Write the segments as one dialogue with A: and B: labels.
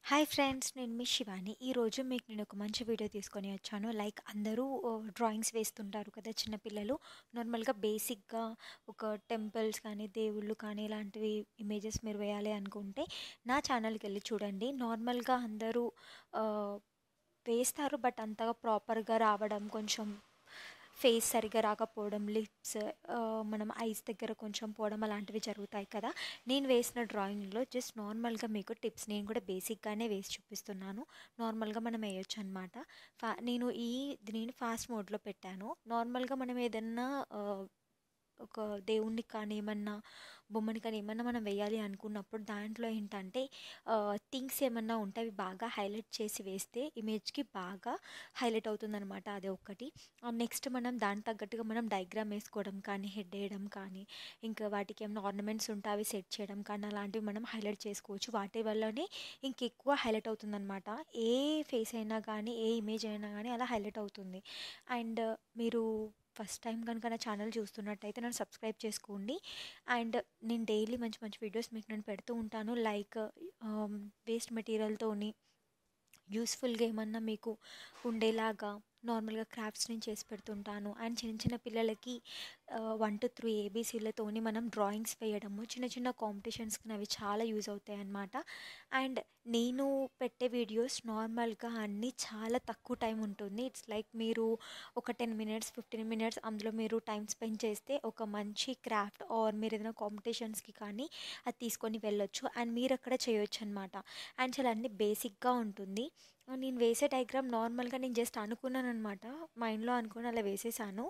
A: Hi friends, నేను మీ శివాని. ఈరోజు మీకు నేను ఒక మంచి వీడియో తీసుకొని వచ్చాను. లైక్ అందరూ డ్రాయింగ్స్ వేస్తుంటారు కదా చిన్నపిల్లలు. నార్మల్గా బేసిక్గా ఒక టెంపుల్స్ కానీ దేవుళ్ళు కానీ ఇలాంటివి ఇమేజెస్ మీరు వేయాలి అనుకుంటే నా ఛానల్కి వెళ్ళి చూడండి. నార్మల్గా అందరూ ఆ, వేస్తారు, బట్ అంతగా ప్రాపర్గా రావడం, కొంచెం ఫేస్ సరిగ్గా రాకపోవడం, లిప్స్, మనం ఐస్ దగ్గర కొంచెం పోవడం అలాంటివి జరుగుతాయి కదా. నేను వేసిన డ్రాయింగ్లో జస్ట్ నార్మల్గా మీకు టిప్స్, నేను కూడా బేసిక్గానే వేసి చూపిస్తున్నాను. నార్మల్గా మనం వేయొచ్చు అనమాట. నేను ఫాస్ట్ మోడ్లో పెట్టాను. నార్మల్గా మనం ఏదన్నా ఒక దేవుణ్ణి కానీ ఏమన్నా బొమ్మని కానీ ఏమన్నా మనం వేయాలి అనుకున్నప్పుడు దాంట్లో ఏంటంటే థింగ్స్ ఏమన్నా ఉంటే అవి బాగా హైలైట్ చేసి వేస్తే ఇమేజ్కి బాగా హైలైట్ అవుతుందన్నమాట. అదే ఒకటి. నెక్స్ట్ మనం దానికి తగ్గట్టుగా మనం డయాగ్రామ్ వేసుకోవడం కానీ, హెడ్ వేయడం కానీ, ఇంకా వాటికి ఏమైనా ఆర్నమెంట్స్ ఉంటే అవి సెట్ చేయడం కానీ అలాంటివి మనం హైలైట్ చేసుకోవచ్చు. వాటి వల్లనే ఇంకెక్కువ హైలైట్ అవుతుందన్నమాట. ఏ ఫేస్ అయినా కానీ, ఏ ఇమేజ్ అయినా కానీ అలా హైలైట్ అవుతుంది. అండ్ మీరు ఫస్ట్ టైం కనుక నా ఛానల్ చూస్తున్నట్టయితే నన్ను సబ్స్క్రైబ్ చేసుకోండి. అండ్ నేను డైలీ మంచి మంచి వీడియోస్ మీకు నేను పెడుతూ ఉంటాను. లైక్ వేస్ట్ మెటీరియల్తోని యూస్ఫుల్గా ఏమన్నా మీకు ఉండేలాగా నార్మల్గా క్రాఫ్ట్స్ నేను చేసి పెడుతుంటాను. అండ్ చిన్న చిన్న పిల్లలకి 1 to 3 ఏబీసీలతోని మనం డ్రాయింగ్స్ వేయడము, చిన్న చిన్న కాంపిటీషన్స్కి అవి చాలా యూజ్ అవుతాయి అన్నమాట. అండ్ నేను పెట్టే వీడియోస్ నార్మల్గా అన్నీ చాలా తక్కువ టైం ఉంటుంది. ఇట్స్ లైక్ మీరు ఒక 10 minutes 15 minutes అందులో మీరు టైం స్పెండ్ చేస్తే ఒక మంచి క్రాఫ్ట్ ఆర్ మీరు ఏదైనా కాంపిటీషన్స్కి కానీ అది తీసుకొని వెళ్ళొచ్చు. అండ్ మీరు అక్కడ చేయొచ్చు అనమాట. అండ్ చాలా అన్ని బేసిక్గా ఉంటుంది. నేను వేసే డయాగ్రామ్ నార్మల్గా నేను జస్ట్ అనుకున్నాను అనమాట. మైండ్లో అనుకుని అలా వేసేసాను.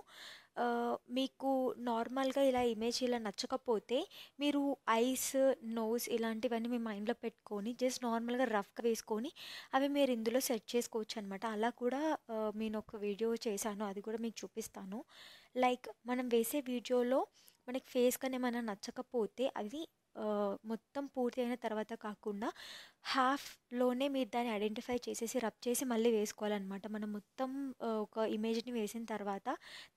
A: మీకు నార్మల్గా ఇలా ఇమేజ్ ఇలా నచ్చకపోతే మీరు ఐస్, నోస్ ఇలాంటివన్నీ మీ మైండ్లో పెట్టుకొని జస్ట్ నార్మల్గా రఫ్గా వేసుకొని అవి మీరు ఇందులో సెట్ చేసుకోవచ్చు అనమాట. అలా కూడా నేను ఒక వీడియో చేశాను, అది కూడా మీకు చూపిస్తాను. లైక్ మనం వేసే వీడియోలో మనకి ఫేస్ కానీ ఏమైనా నచ్చకపోతే అది మొత్తం పూర్తి అయిన తర్వాత కాకుండా హాఫ్లోనే మీరు దాన్ని ఐడెంటిఫై చేసేసి రబ్ చేసి మళ్ళీ వేసుకోవాలన్నమాట. మనం మొత్తం ఒక ఇమేజ్ని వేసిన తర్వాత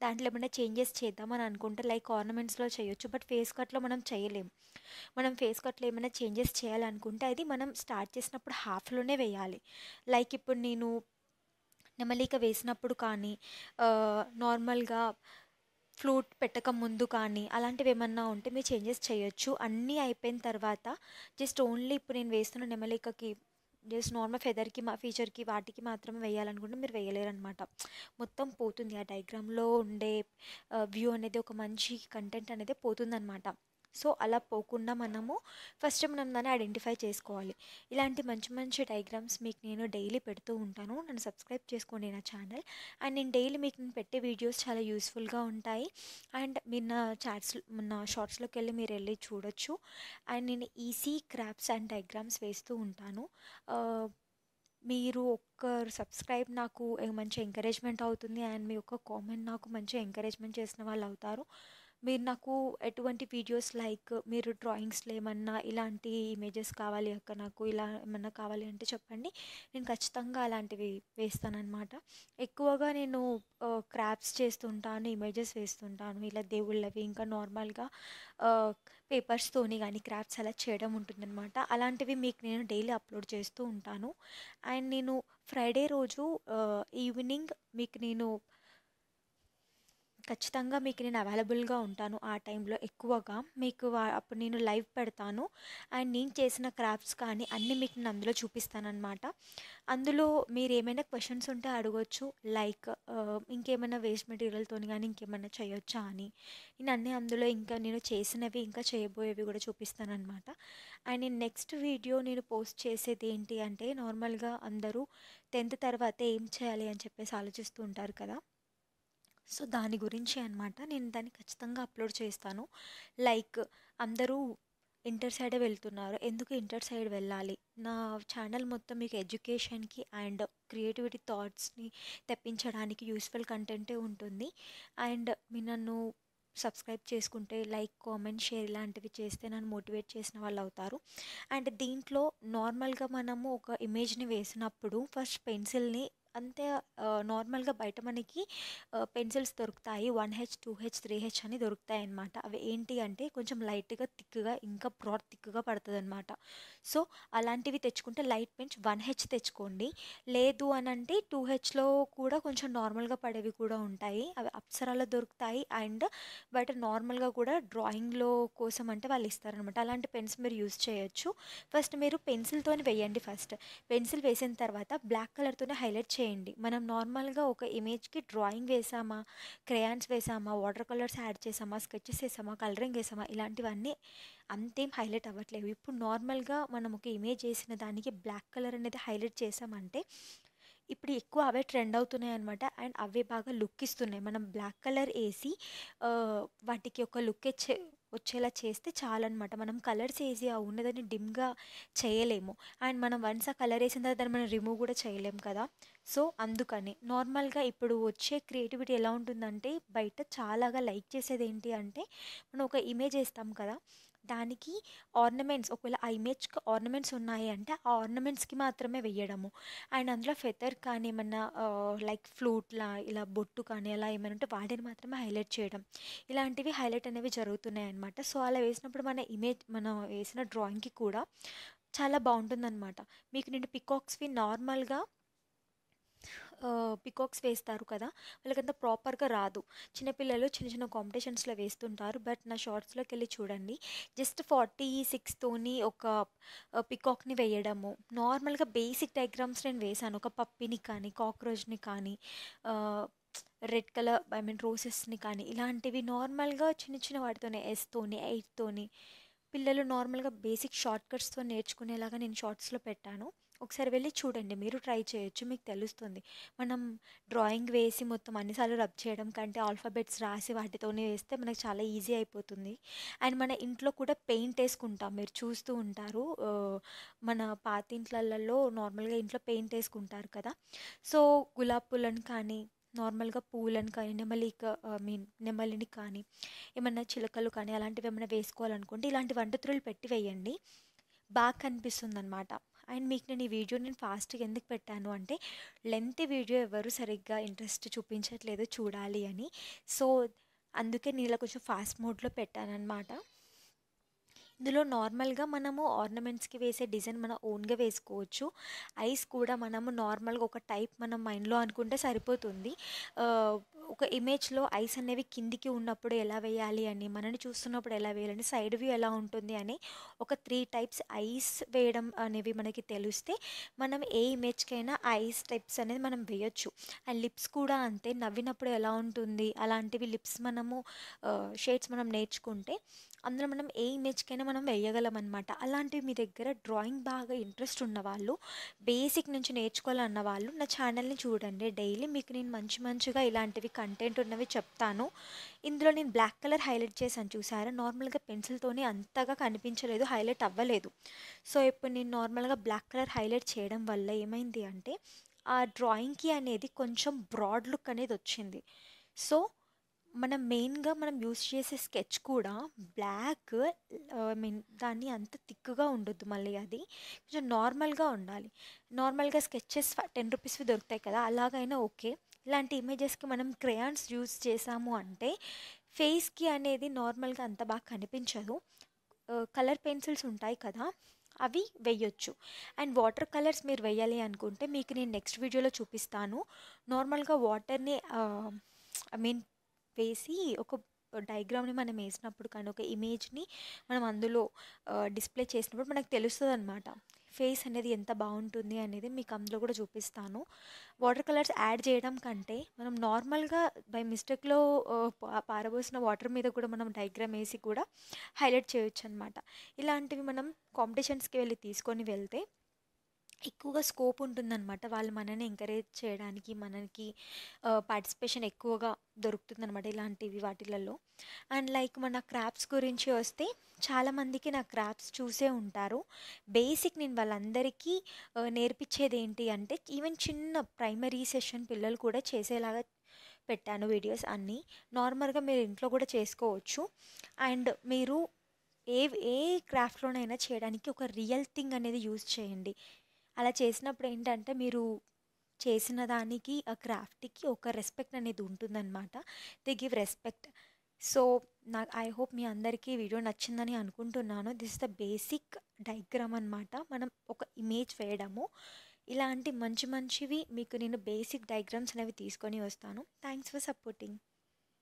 A: దాంట్లో ఏమైనా చేంజెస్ చేద్దామని అనుకుంటే లైక్ ఆర్నమెంట్స్లో చేయొచ్చు, బట్ ఫేస్ కట్లో మనం చేయలేం. మనం ఫేస్ కట్లో ఏమైనా చేంజెస్ చేయాలనుకుంటే అది మనం స్టార్ట్ చేసినప్పుడు హాఫ్లోనే వేయాలి. లైక్ ఇప్పుడు నేను నెమలిక వేసినప్పుడు కానీ, నార్మల్గా ఫ్లూట్ పెట్టక ముందు కానీ అలాంటివి ఏమన్నా ఉంటే మీరు చేంజెస్ చేయొచ్చు. అన్నీ అయిపోయిన తర్వాత జస్ట్ ఓన్లీ ఇప్పుడు నేను వేస్తున్న నెమలికకి జస్ట్ నార్మల్ ఫెదర్కి ఫీచర్కి వాటికి మాత్రమే వేయాలనుకుంటే మీరు వేయలేరనమాట. మొత్తం పోతుంది. ఆ డయాగ్రామ్లో ఉండే వ్యూ అనేది, ఒక మంచి కంటెంట్ అనేది పోతుందన్నమాట. సో అలా పోకుండా మనం దాన్ని ఐడెంటిఫై చేసుకోవాలి. ఇలాంటి మంచి మంచి డయాగ్రామ్స్ మీకు నేను డైలీ పెడుతూ ఉంటాను. నన్ను సబ్స్క్రైబ్ చేసుకోండి నా ఛానల్. అండ్ నేను డైలీ మీకు నేను పెట్టే వీడియోస్ చాలా యూస్ఫుల్గా ఉంటాయి. అండ్ మీరు నా షార్ట్స్లోకి వెళ్ళి మీరు వెళ్ళి చూడొచ్చు. అండ్ నేను ఈజీ క్రాఫ్ట్స్ అండ్ డయాగ్రామ్స్ వేస్తూ ఉంటాను. ఆ, మీరు ఒక్క సబ్స్క్రైబ్ నాకు మంచి ఎంకరేజ్మెంట్ అవుతుంది. అండ్ మీ యొక్క కామెంట్ నాకు మంచి ఎంకరేజ్మెంట్ చేసిన వాళ్ళు అవుతారు. మీరు నాకు ఎటువంటి వీడియోస్ లైక్ మీరు డ్రాయింగ్స్లో ఏమన్నా ఇలాంటి ఇమేజెస్ కావాలి అక్క, నాకు ఇలా ఏమన్నా కావాలి అంటే చెప్పండి. నేను ఖచ్చితంగా అలాంటివి వేస్తానన్నమాట. ఎక్కువగా నేను క్రాఫ్ట్స్ చేస్తుంటాను, ఇమేజెస్ వేస్తుంటాను, ఇలా దేవుళ్ళవి, ఇంకా నార్మల్గా పేపర్స్తోని కానీ క్రాఫ్ట్స్ అలా చేయడం ఉంటుందన్నమాట. అలాంటివి మీకు నేను డైలీ అప్లోడ్ చేస్తూ ఉంటాను. అండ్ నేను ఫ్రైడే రోజు ఈవినింగ్ మీకు నేను ఖచ్చితంగా మీకు నేను అవైలబుల్గా ఉంటాను. ఆ టైంలో ఎక్కువగా మీకు అప్పుడు నేను లైవ్ పెడతాను. అండ్ నేను చేసిన క్రాఫ్ట్స్ కానీ అన్నీ మీకు నేను అందులో చూపిస్తానన్నమాట. అందులో మీరు ఏమైనా క్వశ్చన్స్ ఉంటే అడగొచ్చు. లైక్ ఇంకేమైనా వేస్ట్ మెటీరియల్తో కానీ ఇంకేమైనా చేయొచ్చా అని. నేను అన్నీ అందులో ఇంకా నేను చేసినవి ఇంకా చేయబోయేవి కూడా చూపిస్తానన్నమాట. అండ్ నేను నెక్స్ట్ వీడియో నేను పోస్ట్ చేసేది ఏంటి అంటే, నార్మల్గా అందరూ 10th తర్వాత ఏం చేయాలి అని చెప్పేసి ఆలోచిస్తూ ఉంటారు కదా. సో దాని గురించి అనమాట. నేను దాన్ని ఖచ్చితంగా అప్లోడ్ చేస్తాను. లైక్ అందరూ ఇంటర్ సైడే వెళ్తున్నారు, ఎందుకు ఇంటర్ సైడ్ వెళ్ళాలి? నా ఛానల్ మొత్తం మీకు ఎడ్యుకేషన్కి అండ్ క్రియేటివిటీ థాట్స్ని తెప్పించడానికి యూస్ఫుల్ కంటెంటే ఉంటుంది. అండ్ మీరు నన్ను సబ్స్క్రైబ్ చేసుకుంటే లైక్, కామెంట్, షేర్ ఇలాంటివి చేస్తే నన్ను మోటివేట్ చేసిన వాళ్ళు అవుతారు. అండ్ దీంట్లో నార్మల్గా మనము ఒక ఇమేజ్ని వేసినప్పుడు ఫస్ట్ పెన్సిల్ని అంతే నార్మల్‌గా బయట మనకి పెన్సిల్స్ దొరుకుతాయి. 1H, 2H, 3H అని దొరుకుతాయన్నమాట. అవి ఏంటి అంటే కొంచెం లైట్‌గా, థిక్‌గా ఇంకా బ్రాడ్ థిక్‌గా పడతదనమాట. సో, అలాంటివి తెచ్చుకుంటే లైట్ పెన్స్ 1H తెచ్చుకోండి. లేదు అనంటే 2Hలో కూడా కొంచెం నార్మల్‌గా పడేవి కూడా ఉంటాయి. అవి అప్సరాలో దొరుకుతాయి. అండ్ బయట నార్మల్‌గా కూడా డ్రాయింగ్‌లో కోసం అంటే వాళ్ళు ఇస్తారనమాట. అలాంటి పెన్స్ మీరు యూజ్ చేయొచ్చు. ఫస్ట్ మీరు పెన్సిల్‌తోని వేయండి ఫస్ట్. పెన్సిల్ వేసిన తర్వాత బ్లాక్ కలర్‌తోనే హైలైట్ చేయండి. మనం నార్మల్‌గా ఒక ఇమేజ్‌కి డ్రాయింగ్ వేసామా, క్రేయాన్స్ వేసామా, వాటర్ కలర్స్ యాడ్ చేసామా, స్కెచెస్ ఏసామా, కలరింగ్ ఏసామా ఇలాంటివన్నీ అంతేం హైలైట్ అవ్వట్లేవు. ఇప్పుడు నార్మల్‌గా మనం ఒక ఇమేజ్ ఏసిన దానికి బ్లాక్ కలర్ అనేది హైలైట్ చేసామంటే ఇప్పుడు ఎక్కువ అవే ట్రెండ్ అవుతున్నాయన్నమాట. అండ్ అవే బాగా లుక్ ఇస్తున్నాయి. మనం బ్లాక్ కలర్ ఏసి వాటికి ఒక లుక్ వచ్చేలా చేస్తే చాలన్నమాట. మనం కలర్స్ ఏసి ఆ ఉన్నదాన్ని డిమ్‌గా చేయలేము. అండ్ మనం వన్స్ ఆ కలర్ ఏసిన తర్వాత దాన్ని మనం రిమూవ్ కూడా చేయలేం కదా! సో, అందుకని నార్మల్‌గా ఇప్పుడు వచ్చే క్రియేటివిటీ ఎలా ఉంటుందంటే బయట చాలాగా లైక్ చేసేదేంటి అంటే మనం ఒక ఇమేజ్ ఏస్తాం కదా! దానికి ఆర్నమెంట్స్ ఒకవేళ ఆ ఇమేజ్‌కి ఆర్నమెంట్స్ ఉన్నాయి అంటే ఆ ఆర్నమెంట్స్‌కి మాత్రమే వెయ్యడము. అండ్ అందులో ఫెదర్ కానీ ఏమన్నా లైక్ ఫ్లూట్‌లా ఇలా బొట్టు కానీ అలా ఏమైనా ఉంటే వాటిని మాత్రమే హైలైట్ చేయడం. ఇలాంటివి హైలైట్ అనేవి జరుగుతున్నాయన్నమాట. సో, అలా వేసినప్పుడు మన ఇమేజ్ మనం వేసిన డ్రాయింగ్‌కి కూడా చాలా బావుంటుందన్నమాట. మీకు నేను పికాక్స్‌వి నార్మల్‌గా పికాక్స్ వేస్తారు కదా! వాళ్ళకంత ప్రాపర్‌గా రాదు. చిన్నపిల్లలు చిన్న చిన్న కాంపిటీషన్స్‌లో వేస్తుంటారు. బట్ నా షార్ట్స్‌లోకెళ్ళి చూడండి. జస్ట్ 46తోని ఒక పికాక్‌ని వేయడము. నార్మల్‌గా బేసిక్ డయాగ్రామ్స్ నేను వేశాను. ఒక పప్పిని కానీ, కాక్రోచ్‌ని కానీ ఆహ్, రెడ్ కలర్ ఐ మీన్ రోసెస్‌ని కానీ ఇలాంటివి నార్మల్‌గా చిన్న చిన్న వాటితోనే ఎస్‌తోని, ఎయిట్‌తోని పిల్లలు నార్మల్‌గా బేసిక్ షార్ట్ కట్స్‌తో నేర్చుకునేలాగా నేను షార్ట్స్‌లో పెట్టాను. ఒకసారి వెళ్ళి చూడండి. మీరు ట్రై చేయొచ్చు. మీకు తెలుస్తుంది. మనం డ్రాయింగ్ వేసి మొత్తం అన్ని సార్లు రబ్ చేయడం కంటే ఆల్ఫాబెట్స్ రాసి వాటితోనే వేస్తే మనకు చాలా ఈజీ అయిపోతుంది. అండ్ మన ఇంట్లో కూడా పెయింట్ ఏసుకుంటాం. మీరు చూస్తూ ఉంటారు. మన పాతింట్లలలో నార్మల్‌గా ఇంట్లో పెయింట్ ఏసుకుంటారు కదా! సో, గులాబీ పూలను కానీ, నార్మల్‌గా పువ్వులను కానీ, ఐ మీన్ నెమలిని కానీ, ఏమన్నా చిలకలు కానీ అలాంటివి ఏమైనా వేసుకోవాలనుకుంటే ఇలాంటి వంటతురులు పెట్టి వేయండి. బాగా కనిపిస్తుందనమాట. అండ్ మీకు నేను ఈ వీడియో నేను ఫాస్ట్‌గా ఎందుకు పెట్టాను అంటే, లెంత్ వీడియో ఎవరు సరిగ్గా ఇంట్రెస్ట్ చూపించట్లేదు చూడాలి అని. సో, అందుకే నేను ఇలా కొంచెం ఫాస్ట్ మోడ్‌లో పెట్టాననమాట. ఇందులో నార్మల్‌గా మనము ఆర్నమెంట్స్‌కి వేసే డిజైన్ మన ఓన్‌గా వేసుకోవచ్చు. ఐస్ కూడా మనము నార్మల్‌గా ఒక టైప్ మనం మైండ్‌లో అనుకుంటే సరిపోతుంది. ఆహ్, ఒక ఇమేజ్‌లో ఐస్ అనేవి కిందికి ఉన్నప్పుడు ఎలా వేయాలి అని, మనని చూస్తున్నప్పుడు ఎలా వేయాలని, సైడ్ వ్యూ ఎలా ఉంటుంది అని ఒక 3 టైప్స్ ఐస్ వేయడం అనేవి మనకి తెలిస్తే మనం ఏ ఇమేజ్‌కైనా ఐస్ టైప్స్ అనేది మనం వేయొచ్చు. అండ్ లిప్స్ కూడా అంతే నవ్వినప్పుడు ఎలా ఉంటుంది అలాంటివి లిప్స్ మనము షేడ్స్ మనం నేర్చుకుంటే అందులో మనం ఏ ఇమేజ్‌కైనా మనం వేయగలమనమాట. అలాంటివి మీ దగ్గర డ్రాయింగ్ బాగా ఇంట్రెస్ట్ ఉన్నవాళ్ళు, బేసిక్ నుంచి నేర్చుకోవాలన్న వాళ్ళు నా ఛానల్‌ని చూడండి. డైలీ మీకు నేను మంచి మంచిగా ఇలాంటివి కంటెంట్ ఉన్నవి చెప్తాను. ఇందులో నేను బ్లాక్ కలర్ హైలైట్ చేశాను చూసారా? నార్మల్‌గా పెన్సిల్‌తోని అంతగా కనిపించలేదు, హైలైట్ అవ్వలేదు. సో, ఇప్పుడు నేను నార్మల్‌గా బ్లాక్ కలర్ హైలైట్ చేయడం వల్ల ఏమైంది అంటే, ఆ డ్రాయింగ్‌కి అనేది కొంచెం బ్రాడ్ లుక్ అనేది వచ్చింది. సో మనం మెయిన్‌గా మనం యూజ్ చేసే స్కెచ్ కూడా బ్లాక్ ఐ మీన్ దాన్ని అంత థిక్‌గా ఉండొద్దు మళ్ళీ అది. కొంచెం నార్మల్‌గా ఉండాలి. నార్మల్‌గా స్కెచెస్ 10 రూపీస్‌వి దొరుకుతాయి కదా! అలాగైనా ఓకే. ఇలాంటి ఇమేజెస్‌కి మనం క్రేయాన్స్ యూజ్ చేసాము అంటే ఫేస్‌కి అనేది నార్మల్‌గా అంత బాగా కనిపించదు. కలర్ పెన్సిల్స్ ఉంటాయి కదా! అవి వెయ్యొచ్చు. అండ్ వాటర్ కలర్స్ మీరు వెయ్యాలి అనుకుంటే మీకు నేను నెక్స్ట్ వీడియోలో చూపిస్తాను. నార్మల్‌గా వాటర్‌ని ఐ మీన్ వేసి ఒక డయాగ్రామ్‌ని మనం ఏసినప్పుడు కానీ, ఒక ఇమేజ్‌ని మనం అందులో డిస్‌ప్లే చేసినప్పుడు మనకు తెలుస్తదనమాట. ఫేస్ అనేది ఎంత బావుంటుంది అనేది మీకు అందులో కూడా చూపిస్తాను. వాటర్ కలర్స్ యాడ్ చేయడం కంటే, మనం నార్మల్‌గా బై మిస్టేక్‌లో పారబోసిన వాటర్ మీద కూడా మనం డయాగ్రామ్ ఏసి కూడా హైలైట్ చేయొచ్చనమాట. ఇలాంటివి మనం కాంపిటీషన్స్‌కి వెళ్ళి తీసుకొని వెళ్తే ఎక్కువగా స్కోప్ ఉంటుందనమాట. వాళ్ళు మనని ఎంకరేజ్ చేయడానికి, మనకి పార్టిసిపేషన్ ఎక్కువగా దొరుకుతుందనమాట ఇలాంటివి వాటిలలో. అండ్ లైక్ మన క్రాఫ్ట్స్ గురించి వస్తే చాలామందికి నా క్రాఫ్ట్స్ చూసే ఉంటారు. బేసిక్ నేను వాళ్ళందరికీ నేర్పించేది ఏంటి అంటే ఈవెన్ చిన్న ప్రైమరీ సెషన్ పిల్లలు కూడా చేసేలాగా పెట్టాను వీడియోస్ అన్నీ. నార్మల్‌గా మీరు ఇంట్లో కూడా చేసుకోవచ్చు. అండ్ మీరు ఏ ఏ క్రాఫ్ట్‌లోనైనా చేయడానికి ఒక రియల్ థింగ్ అనేది యూజ్ చేయండి. అలా చేసినప్పుడు ఏంటంటే మీరు చేసిన దానికి ఆ క్రాఫ్ట్‌కి ఒక రెస్పెక్ట్ అనేది ఉంటుందన్నమాట. They give respect. So, I hope మీ అందరికీ ఈ వీడియో నచ్చిందని అనుకుంటున్నాను. This is the basic diagram అనమాట. మనం ఒక ఇమేజ్ వేయడము. ఇలాంటి మంచి మంచివి మీకు నేను బేసిక్ డయాగ్రామ్స్ అనేవి తీసుకొని వస్తాను. Thanks for supporting.